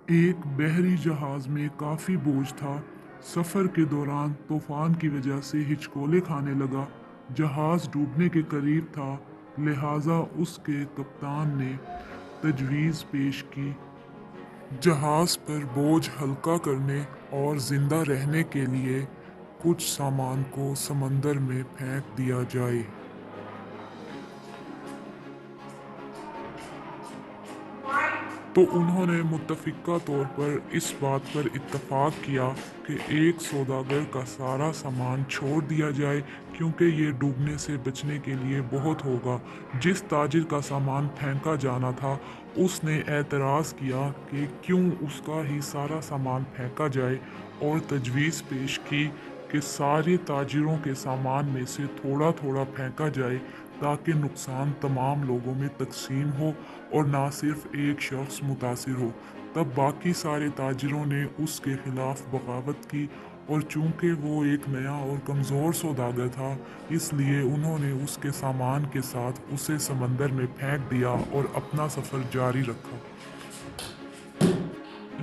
एक बहरी जहाज में काफी बोझ था। सफर के दौरान तूफान की वजह से हिचकोले खाने लगा। जहाज डूबने के करीब था, लिहाजा उसके कप्तान ने तजवीज़ पेश की। जहाज पर बोझ हल्का करने और जिंदा रहने के लिए कुछ सामान को समंदर में फेंक दिया जाए। तो उन्होंने मुत्तफ़िका तौर पर इस बात पर इत्तफ़ाक़ किया कि एक सौदागर का सारा सामान छोड़ दिया जाए, क्योंकि ये डूबने से बचने के लिए बहुत होगा। जिस ताजिर का सामान फेंका जाना था, उसने एतराज़ किया कि क्यों उसका ही सारा सामान फेंका जाए, और तजवीज़ पेश की कि सारे ताजिरों के सामान में से थोड़ा थोड़ा फेंका जाए, ताकि नुकसान तमाम लोगों में तकसीम हो और ना सिर्फ एक शख्स मुतासिर हो। तब बाकी सारे ताजिरों ने उसके खिलाफ बगावत की, और चूंकि वो एक नया और कमज़ोर सौदागर था, इसलिए उन्होंने उसके सामान के साथ उसे समंदर में फेंक दिया और अपना सफ़र जारी रखा।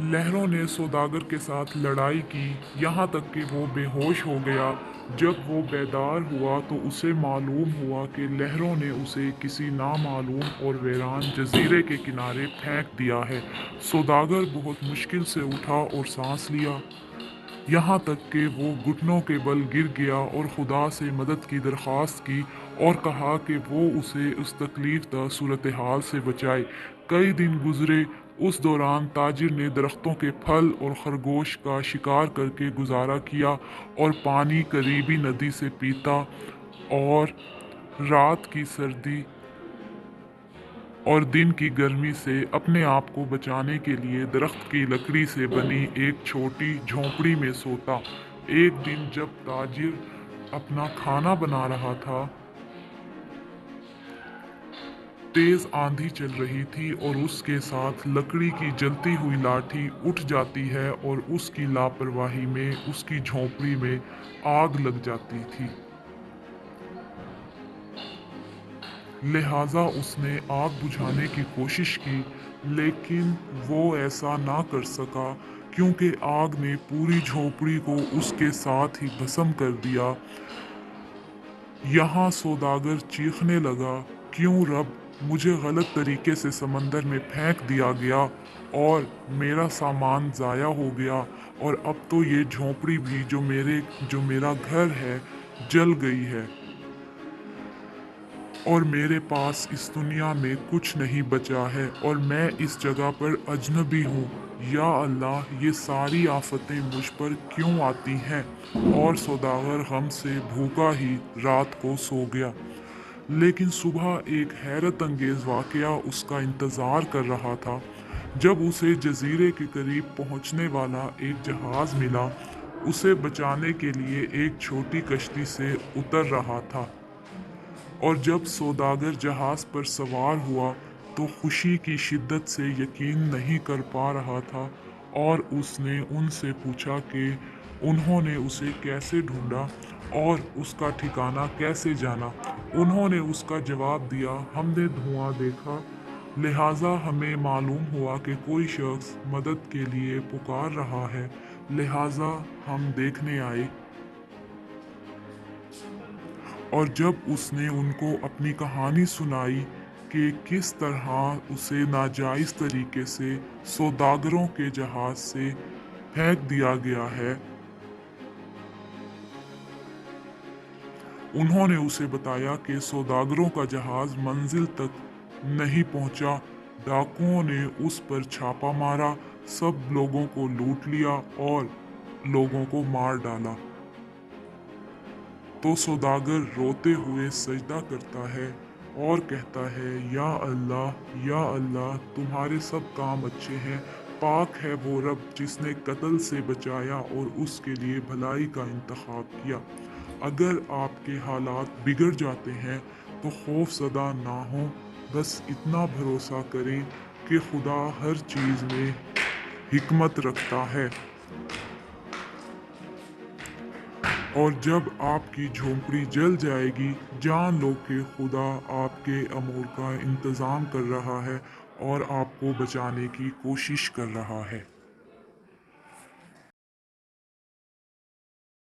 लहरों ने सौदागर के साथ लड़ाई की, यहाँ तक कि वो बेहोश हो गया। जब वो बेदार हुआ तो उसे मालूम हुआ कि लहरों ने उसे किसी नामालूम और वीरान जजीरे के किनारे फेंक दिया है। सौदागर बहुत मुश्किल से उठा और सांस लिया, यहाँ तक कि वो घुटनों के बल गिर गया और खुदा से मदद की दरख्वास्त की, और कहा कि वो उसे उस तकलीफ दा सूरत हाल से बचाए। कई दिन गुजरे। उस दौरान ताजिर ने दरख्तों के फल और खरगोश का शिकार करके गुजारा किया, और पानी करीबी नदी से पीता, और रात की सर्दी और दिन की गर्मी से अपने आप को बचाने के लिए दरख्त की लकड़ी से बनी एक छोटी झोंपड़ी में सोता। एक दिन जब ताजिर अपना खाना बना रहा था, तेज आंधी चल रही थी, और उसके साथ लकड़ी की जलती हुई लाठी उठ जाती है, और उसकी लापरवाही में उसकी झोंपड़ी में आग लग जाती थी। लिहाजा उसने आग बुझाने की कोशिश की, लेकिन वो ऐसा ना कर सका, क्योंकि आग ने पूरी झोंपड़ी को उसके साथ ही भस्म कर दिया। यहाँ सौदागर चीखने लगा, क्यों रब, मुझे गलत तरीके से समंदर में फेंक दिया गया, और मेरा सामान ज़ाया हो गया, और अब तो ये झोंपड़ी भी जो मेरा घर है, जल गई है, और मेरे पास इस दुनिया में कुछ नहीं बचा है, और मैं इस जगह पर अजनबी हूँ। या अल्लाह, ये सारी आफतें मुझ पर क्यों आती हैं? और सौदागर गम से भूखा ही रात को सो गया। लेकिन सुबह एक हैरत अंगेज वाकया उसका इंतज़ार कर रहा था। जब उसे जजीरे के करीब पहुंचने वाला एक जहाज़ मिला, उसे बचाने के लिए एक छोटी कश्ती से उतर रहा था। और जब सौदागर जहाज़ पर सवार हुआ, तो खुशी की शिद्दत से यकीन नहीं कर पा रहा था, और उसने उनसे पूछा कि उन्होंने उसे कैसे ढूंढा और उसका ठिकाना कैसे जाना। उन्होंने उसका जवाब दिया, हमने धुआं देखा, लिहाजा हमें मालूम हुआ कि कोई शख्स मदद के लिए पुकार रहा है, लिहाजा हम देखने आए। और जब उसने उनको अपनी कहानी सुनाई कि किस तरह उसे नाजायज़ तरीके से सौदागरों के जहाज़ से फेंक दिया गया है, उन्होंने उसे बताया कि सौदागरों का जहाज़ मंजिल तक नहीं पहुंचा। डाकुओं ने उस पर छापा मारा, सब लोगों को लूट लिया और लोगों को मार डाला। तो सौदागर रोते हुए सजदा करता है और कहता है, या अल्लाह, तुम्हारे सब काम अच्छे हैं। पाक है वो रब जिसने कत्ल से बचाया और उसके लिए भलाई का इंतखाब किया। अगर आपके हालात बिगड़ जाते हैं तो खौफ ज़दा ना हो, बस इतना भरोसा करें कि खुदा हर चीज़ में हिकमत रखता है। और जब आपकी झोंपड़ी जल जाएगी, जान लो कि खुदा आपके अमूर का इंतज़ाम कर रहा है और आपको बचाने की कोशिश कर रहा है।